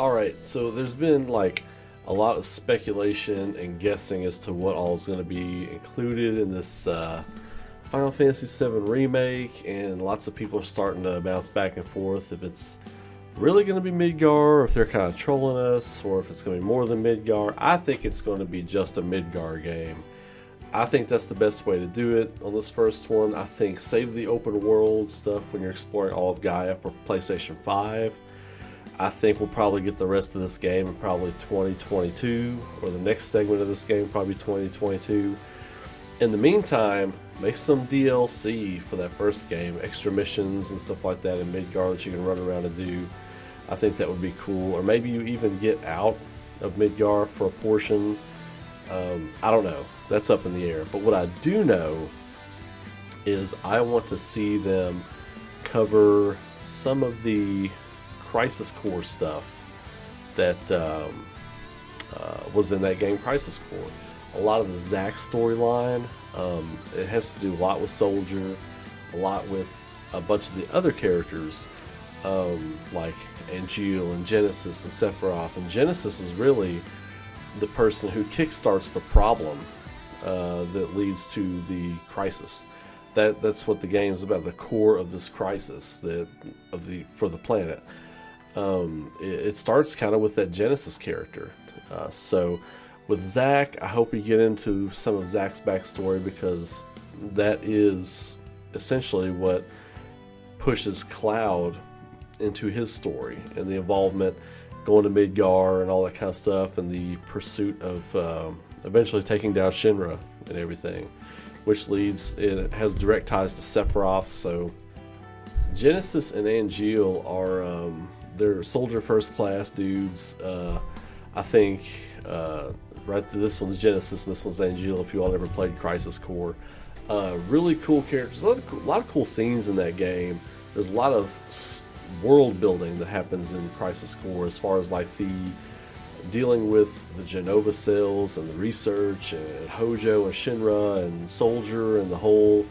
Alright, so there's been like a lot of speculation and guessing as to what all is going to be included in this Final Fantasy VII Remake, and lots of people are starting to bounce back and forth if it's really going to be Midgar, or if they're kind of trolling us, or if it's going to be more than Midgar. I think it's going to be just a Midgar game. I think that's the best way to do it on this first one. I think save the open world stuff when you're exploring all of Gaia for PlayStation 5. I think we'll probably get the rest of this game in probably 2022, or the next segment of this game probably 2022. In the meantime, make some DLC for that first game, extra missions and stuff like that in Midgar that you can run around and do. I think that would be cool. Or maybe you even get out of Midgar for a portion. I don't know. That's up in the air. But what I do know is I want to see them cover some of the Crisis Core stuff that was in that game, Crisis Core. A lot of the Zack storyline. It has to do a lot with Soldier, a lot with a bunch of the other characters, like Angeal and Genesis and Sephiroth. And Genesis is really the person who kickstarts the problem that leads to the crisis. That's what the game is about, the core of this crisis for the planet. It starts kind of with that Genesis character. So with Zack, I hope you get into some of Zack's backstory, because that is essentially what pushes Cloud into his story, and the involvement going to Midgar and all that kind of stuff, and the pursuit of eventually taking down Shinra and everything, which it has direct ties to Sephiroth. So Genesis and Angeal are they're Soldier First Class dudes. I think this one's Genesis, this one's Angeal, if you all never played Crisis Core. Really cool characters, a lot of cool scenes in that game. There's a lot of world building that happens in Crisis Core, as far as like the dealing with the Genova cells and the research, and Hojo and Shinra and Soldier, and the whole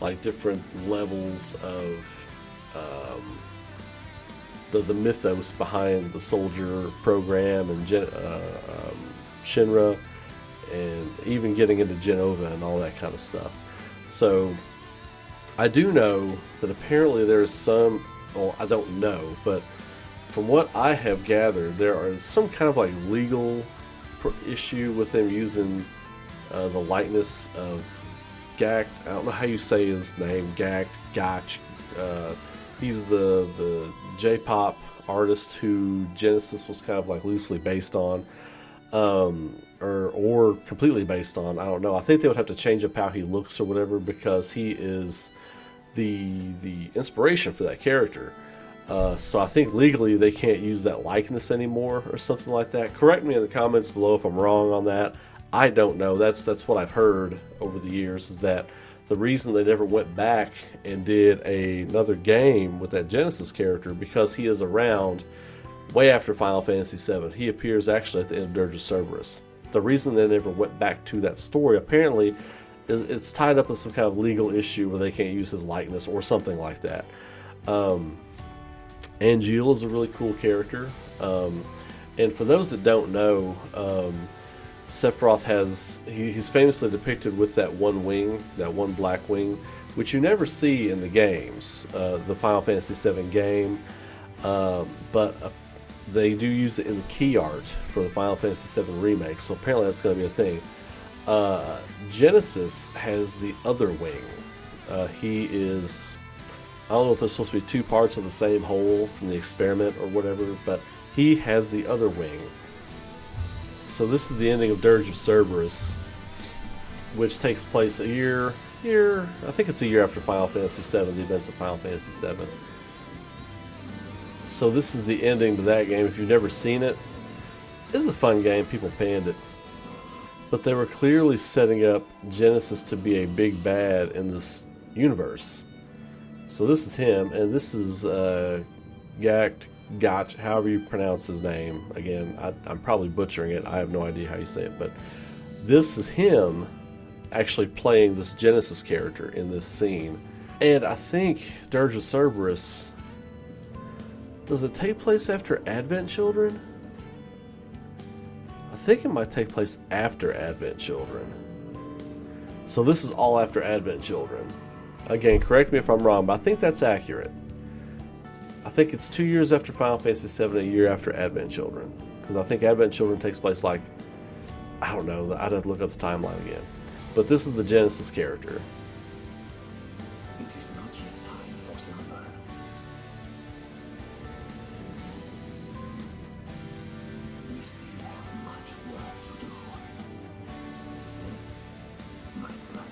like different levels of the mythos behind the Soldier program, and Shinra, and even getting into Genova and all that kind of stuff. So I do know that apparently there's some, well, I don't know, but from what I have gathered, there is some kind of like legal issue with them using the likeness of Gak. I don't know how you say his name, Gak, Gach. He's the J-pop artist who Genesis was kind of like loosely based on, or completely based on. I don't know. I think they would have to change up how he looks or whatever, because he is the inspiration for that character. So I think legally they can't use that likeness anymore, or something like that. Correct me in the comments below if I'm wrong on that. I don't know. That's what I've heard over the years, is that the reason they never went back and did another game with that Genesis character, because he is around way after Final Fantasy VII. He appears actually at the end of Dirge of Cerberus. The reason they never went back to that story, apparently, is it's tied up with some kind of legal issue where they can't use his likeness or something like that. Angeal is a really cool character. And for those that don't know, Sephiroth he's famously depicted with that one wing, that one black wing, which you never see in the games, the Final Fantasy VII game, but they do use it in the key art for the Final Fantasy VII Remake, so apparently that's going to be a thing. Genesis has the other wing. He is, I don't know if there's supposed to be two parts of the same whole from the experiment or whatever, but he has the other wing. So this is the ending of Dirge of Cerberus, which takes place I think it's a year after Final Fantasy VII, the events of Final Fantasy VII. So this is the ending to that game. If you've never seen it, it's a fun game. People panned it. But they were clearly setting up Genesis to be a big bad in this universe. So this is him, and this is Gach, however you pronounce his name. Again, I'm probably butchering it. I have no idea how you say it, but this is him actually playing this Genesis character in this scene. And I think Dirge of Cerberus, does it take place after Advent Children? think it might take place after Advent Children. So this is all after Advent Children. Again, correct me if I'm wrong, but I think that's accurate. I think it's 2 years after Final Fantasy VII, a year after Advent Children. Because I think Advent Children takes place like, I don't know, I'd have to look up the timeline again. But this is the Genesis character. It is not yet time for slumber. We still have much work to do. My brother.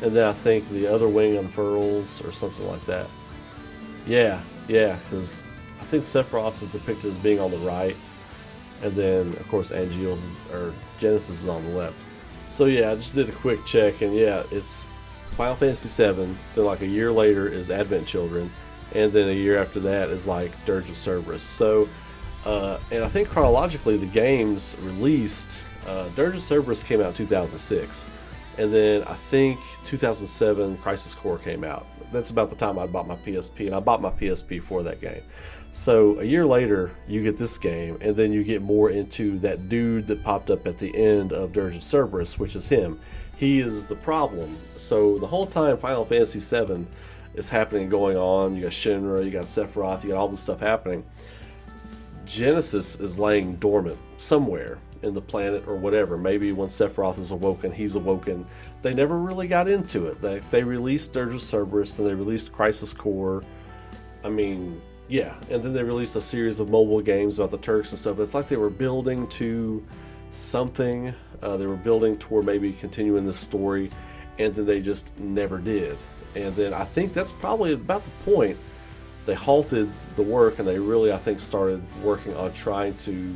And then I think the other wing unfurls or something like that. Yeah, because I think Sephiroth is depicted as being on the right. And then, of course, Genesis is on the left. So yeah, I just did a quick check, and yeah, it's Final Fantasy VII. Then like a year later is Advent Children. And then a year after that is like Dirge of Cerberus. So, and I think chronologically the games released, Dirge of Cerberus came out in 2006. And then I think 2007 Crisis Core came out. That's about the time I bought my PSP, and I bought my PSP for that game. So a year later, you get this game, and then you get more into that dude that popped up at the end of Dirge of Cerberus, which is him. He is the problem. So the whole time Final Fantasy VII is happening and going on, you got Shinra, you got Sephiroth, you got all this stuff happening. Genesis is laying dormant somewhere in the planet or whatever. Maybe when Sephiroth is awoken, he's awoken. They never really got into it. They released Dirge of Cerberus, and they released Crisis Core. I mean, yeah, and then they released a series of mobile games about the Turks and stuff. It's like they were building to something. They were building toward maybe continuing this story, and then they just never did. And then I think that's probably about the point they halted the work, and they really, I think, started working on trying to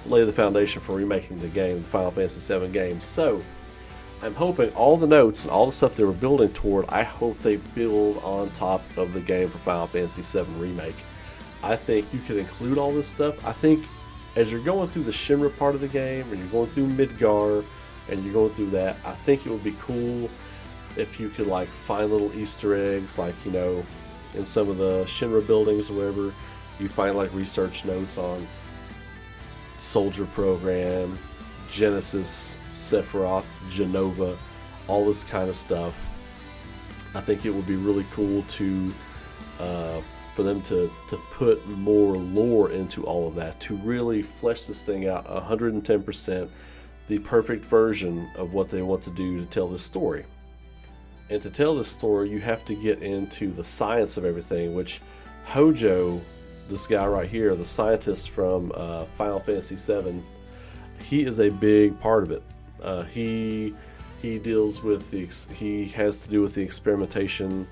lay the foundation for remaking the game, the Final Fantasy VII game. So I'm hoping all the notes and all the stuff they were building toward, I hope they build on top of the game for Final Fantasy VII Remake. I think you could include all this stuff. I think as you're going through the Shinra part of the game, or you're going through Midgar, and you're going through that, I think it would be cool if you could like find little Easter eggs, like, you know, in some of the Shinra buildings or wherever, you find like research notes on Soldier Program, Genesis, Sephiroth, Genova, all this kind of stuff. I think it would be really cool to for them to put more lore into all of that, to really flesh this thing out 110%, the perfect version of what they want to do to tell this story. And to tell this story, you have to get into the science of everything, which Hojo, this guy right here, the scientist from Final Fantasy VII, he is a big part of it. He deals with he has to do with the experimentation,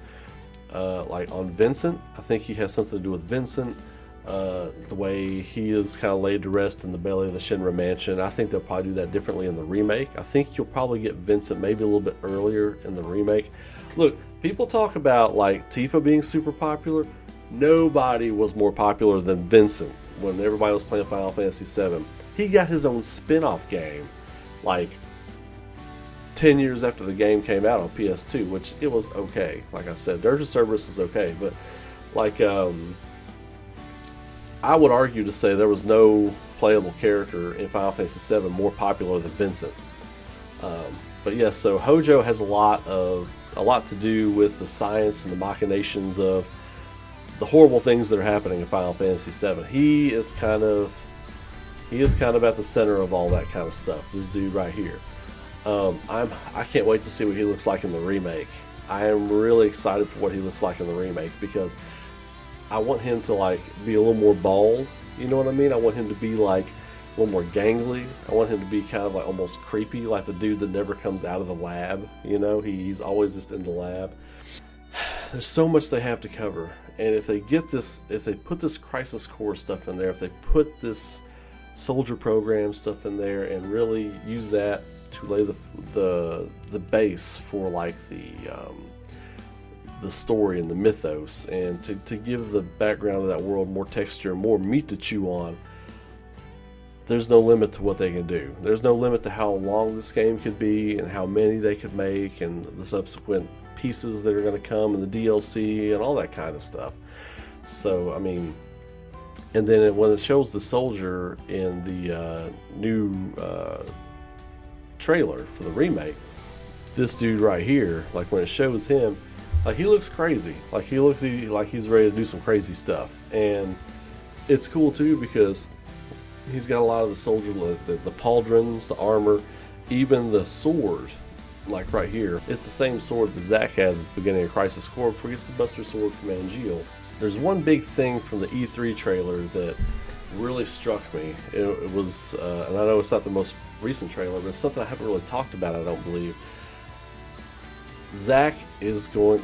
like on Vincent. I think he has something to do with Vincent. The way he is kind of laid to rest in the belly of the Shinra mansion. I think they'll probably do that differently in the remake. I think you'll probably get Vincent maybe a little bit earlier in the remake. Look, people talk about like Tifa being super popular. Nobody was more popular than Vincent when everybody was playing Final Fantasy VII. He got his own spin-off game like 10 years after the game came out on PS2, which it was okay. Like I said, Dirge of Cerberus was okay, but like I would argue to say there was no playable character in Final Fantasy VII more popular than Vincent. But yes, so Hojo has a lot to do with the science and the machinations of the horrible things that are happening in Final Fantasy VII. He is kind of at the center of all that kind of stuff. This dude right here. I can't wait to see what he looks like in the remake. I am really excited for what he looks like in the remake, because I want him to like be a little more bald. You know what I mean? I want him to be like a little more gangly. I want him to be kind of like almost creepy, like the dude that never comes out of the lab. You know, he's always just in the lab. There's so much they have to cover, and if they put this Crisis Core stuff in there, if they put this Soldier Program stuff in there, and really use that to lay the base for like the story and the mythos, and to give the background of that world more texture, more meat to chew on, there's no limit to what they can do. There's no limit to how long this game could be, and how many they could make, and the subsequent pieces that are going to come, and the DLC and all that kind of stuff. So I mean, And then when it shows the soldier in the new trailer for the remake, this dude right here, like when it shows him, like he looks crazy. Like he looks like he's ready to do some crazy stuff. And it's cool too because he's got a lot of the soldier, the pauldrons, the armor, even the sword. Like right here, it's the same sword that Zack has at the beginning of Crisis Core before he gets the Buster Sword from Angeal. There's one big thing from the E3 trailer that really struck me. It was, and I know it's not the most recent trailer, but it's something I haven't really talked about, I don't believe. Zack is going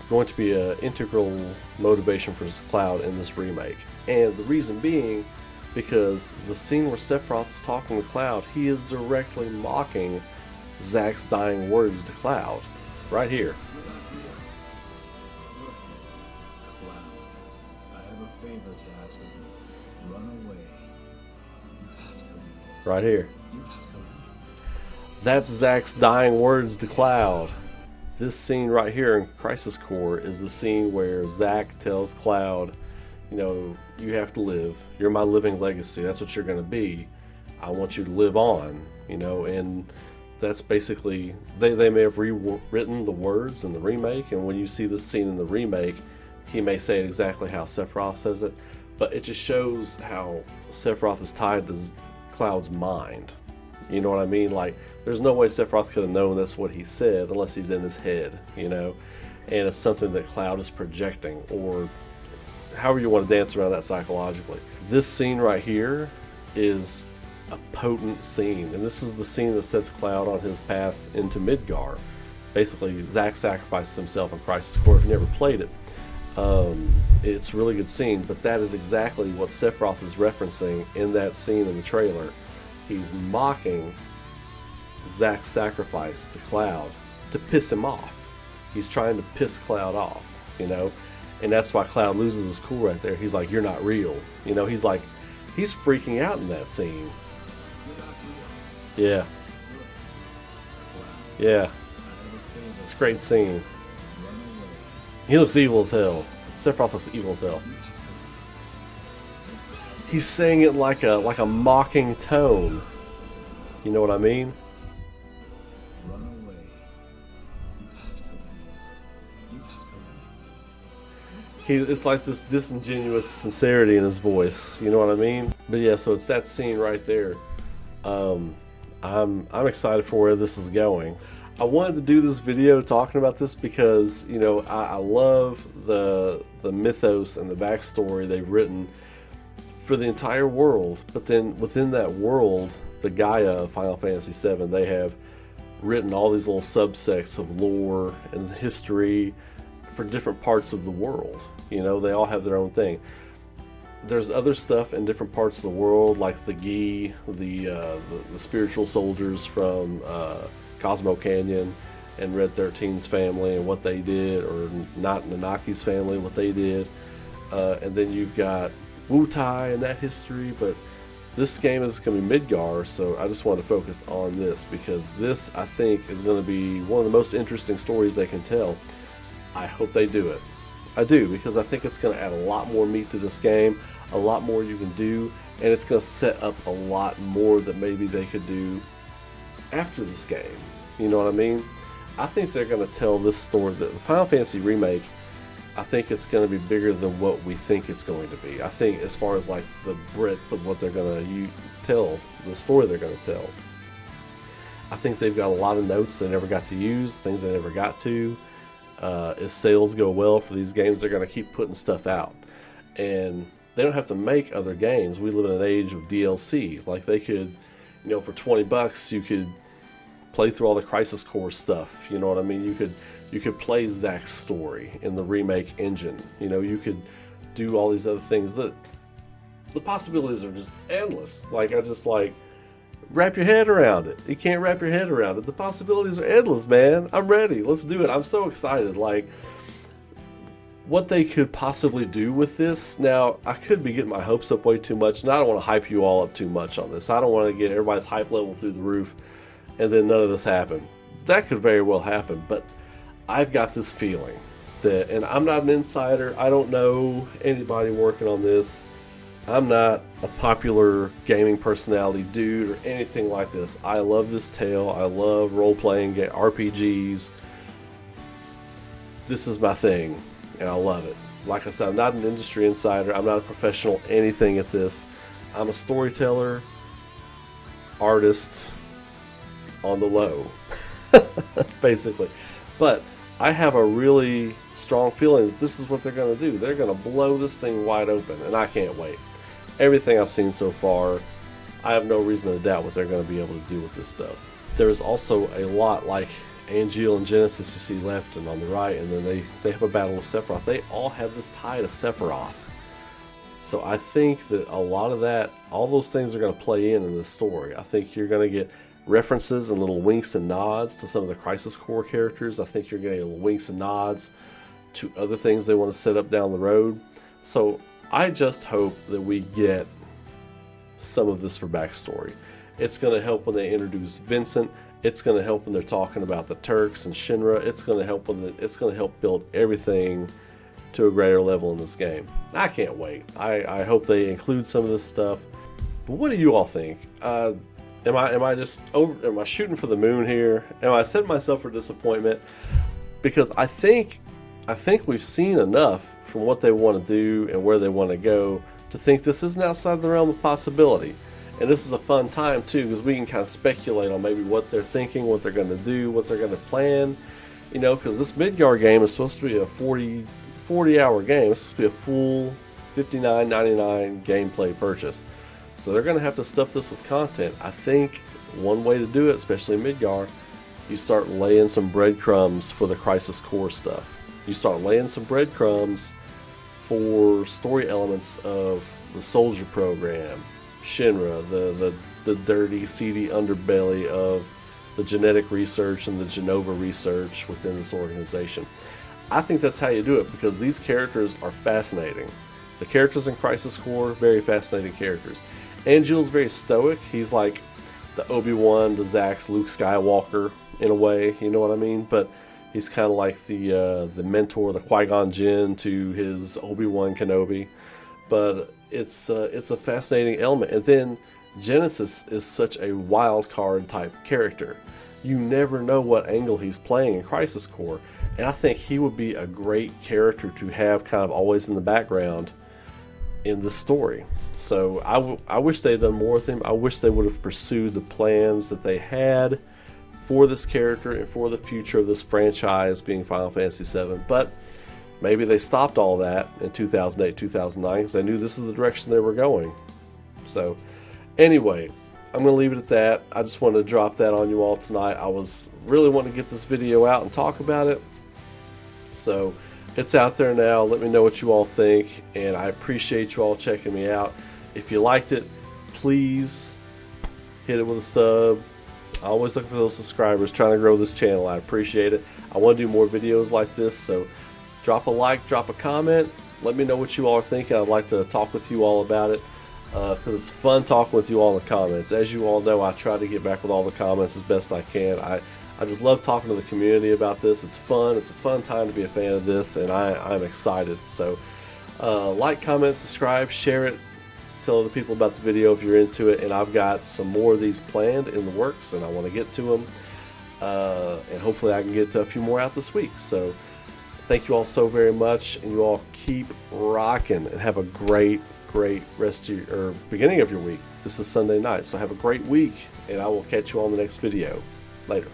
to be an integral motivation for Cloud in this remake. And the reason being, because the scene where Sephiroth is talking to Cloud, he is directly mocking Zack's dying words to Cloud. Right here. Cloud, I have a favor to ask of you. Run away. You have to leave. Right here. You have to leave. That's Zack's dying words to Cloud. This scene right here in Crisis Core is the scene where Zack tells Cloud, you know, you have to live. You're my living legacy. That's what you're going to be. I want you to live on, you know, and that's basically, they may have rewritten the words in the remake, and when you see this scene in the remake, he may say it exactly how Sephiroth says it, but it just shows how Sephiroth is tied to Cloud's mind. You know what I mean? Like, there's no way Sephiroth could have known that's what he said unless he's in his head, you know? And it's something that Cloud is projecting, or however you want to dance around that psychologically. This scene right here is a potent scene, and this is the scene that sets Cloud on his path into Midgar. Basically, Zack sacrifices himself in Crisis Core. If you never played it, it's a really good scene, but that is exactly what Sephiroth is referencing in that scene in the trailer. He's mocking Zack's sacrifice to Cloud to piss him off. He's trying to piss Cloud off, you know? And that's why Cloud loses his cool right there. He's like, you're not real. You know, he's freaking out in that scene. Yeah. Yeah. It's a great scene. He looks evil as hell. Sephiroth looks evil as hell. He's saying it like a mocking tone. You know what I mean? Run away. You have to leave. You have to leave. It's like this disingenuous sincerity in his voice. You know what I mean? But yeah, so it's that scene right there. I'm excited for where this is going. I wanted to do this video talking about this because, you know, I love the mythos and the backstory they've written for the entire world. But then within that world, the Gaia of Final Fantasy VII, they have written all these little subsects of lore and history for different parts of the world. You know, they all have their own thing. There's other stuff in different parts of the world, like the Gi, the spiritual soldiers from Cosmo Canyon and Red 13's family and what they did, or not Nanaki's family, what they did. And then you've got Wutai and that history, but this game is going to be Midgar, so I just want to focus on this because this, I think, is going to be one of the most interesting stories they can tell. I hope they do it. I do, because I think it's going to add a lot more meat to this game, a lot more you can do, and it's going to set up a lot more that maybe they could do after this game. You know what I mean? I think they're going to tell this story. The Final Fantasy Remake, I think it's going to be bigger than what we think it's going to be. I think as far as like the breadth of what they're going to tell, the story they're going to tell. I think they've got a lot of notes they never got to use, things they never got to. If sales go well for these games, they're going to keep putting stuff out. And they don't have to make other games. We live in an age of DLC. Like they could, you know, for $20 you could play through all the Crisis Core stuff. You know what I mean? You could play Zack's story in the remake engine. You know, you could do all these other things. The possibilities are just endless. Like, I just like, wrap your head around it. You can't wrap your head around it. The possibilities are endless, man. I'm ready. Let's do it. I'm so excited. Like, what they could possibly do with this. Now, I could be getting my hopes up way too much, and I don't want to hype you all up too much on this. I don't want to get everybody's hype level through the roof and then none of this happen. That could very well happen, but I've got this feeling that, and I'm not an insider, I don't know anybody working on this, I'm not a popular gaming personality dude or anything like this. I love this tale. I love role-playing RPGs. This is my thing, and I love it. Like I said, I'm not an industry insider. I'm not a professional anything at this. I'm a storyteller, artist on the low, basically. But I have a really strong feeling that this is what they're going to do. They're going to blow this thing wide open, and I can't wait. Everything I've seen so far, I have no reason to doubt what they're going to be able to do with this stuff. There's also a lot like Angeal and Genesis you see left and on the right, and then they have a battle with Sephiroth. They all have this tie to Sephiroth. So I think that a lot of that, all those things are going to play in this story. I think you're going to get references and little winks and nods to some of the Crisis Core characters. I think you're getting little winks and nods to other things they want to set up down the road. So I just hope that we get some of this for backstory. It's going to help when they introduce Vincent. It's going to help when they're talking about the Turks and Shinra. It's going to help it's going to help build everything to a greater level in this game. I can't wait. I hope they include some of this stuff. But what do you all think? Am I shooting for the moon here? Am I setting myself for disappointment? Because I think we've seen enough from what they want to do and where they want to go to think this isn't outside the realm of possibility. And this is a fun time too, because we can kind of speculate on maybe what they're thinking, what they're going to do, what they're going to plan. You know, because this Midgar game is supposed to be a 40-hour game. It's supposed to be a full $59.99 gameplay purchase. So they're going to have to stuff this with content. I think one way to do it, especially in Midgar, you start laying some breadcrumbs for the Crisis Core stuff. You start laying some breadcrumbs for story elements of the Soldier program, Shinra, the dirty, seedy underbelly of the genetic research and the Genova research within this organization. I think that's how you do it, because these characters are fascinating. The characters in Crisis Core, very fascinating characters. Angeal's very stoic. He's like the Obi-Wan to Zack's Luke Skywalker in a way, you know what I mean? But he's kind of like the mentor, the Qui-Gon Jinn to his Obi-Wan Kenobi. But it's a fascinating element. And then Genesis is such a wild card type character. You never know what angle he's playing in Crisis Core. And I think he would be a great character to have kind of always in the background in the story. So I wish they had done more with him. I wish they would have pursued the plans that they had for this character and for the future of this franchise being Final Fantasy VII. But maybe they stopped all that in 2008, 2009 because they knew this is the direction they were going. So anyway, I'm going to leave it at that. I just wanted to drop that on you all tonight. I was really wanting to get this video out and talk about it. So it's out there now. Let me know what you all think, and I appreciate you all checking me out. If you liked it, please hit it with a sub. I always look for those subscribers, trying to grow this channel. I appreciate it. I want to do more videos like this, so drop a like, drop a comment. Let me know what you all are thinking. I'd like to talk with you all about it, because it's fun talking with you all in the comments. As you all know, I try to get back with all the comments as best I can. I just love talking to the community about this. It's fun. It's a fun time to be a fan of this, and I'm excited. So like, comment, subscribe, share it. Tell other people about the video if you're into it. And I've got some more of these planned in the works, and I want to get to them. And hopefully I can get a few more out this week. So thank you all so very much, and you all keep rocking and have a great rest of your, or beginning of your week. This is Sunday night, so have a great week, and I will catch you on the next video. Later.